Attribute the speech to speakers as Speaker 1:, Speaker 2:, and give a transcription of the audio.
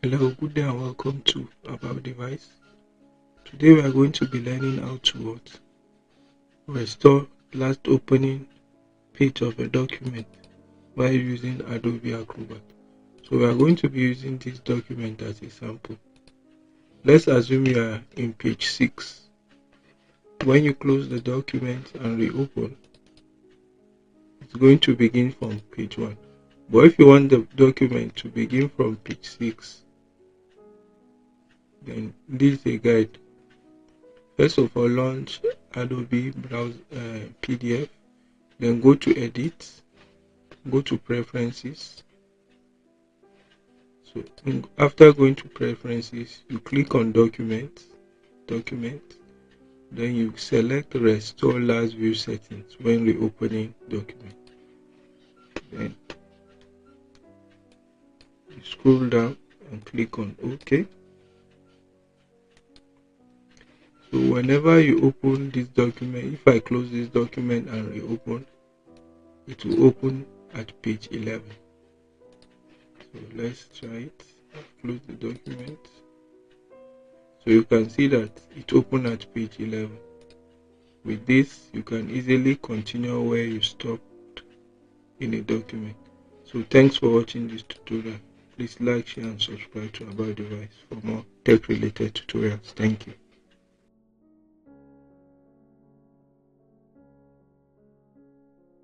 Speaker 1: Hello, good day and welcome to About Device. Today we are going to be learning how to restore last opening page of a document by using Adobe Acrobat. So we are going to be using this document as a sample. Let's assume you are in page 6. When you close the document and reopen, it's going to begin from page 1. But if you want the document to begin from page 6, then this is a guide. First of all, launch Adobe Browse PDF, then go to Edit, go to Preferences. So after going to Preferences, you click on Document, then you select Restore Last View Settings when reopening document. Then you scroll down and click on OK. So whenever you open this document, if I close this document and reopen, it will open at page 11. So let's try it. I've closed the document. So you can see that it opened at page 11. With this, you can easily continue where you stopped in a document. So thanks for watching this tutorial. Please like, share and subscribe to About Device for more tech related tutorials. Thank you.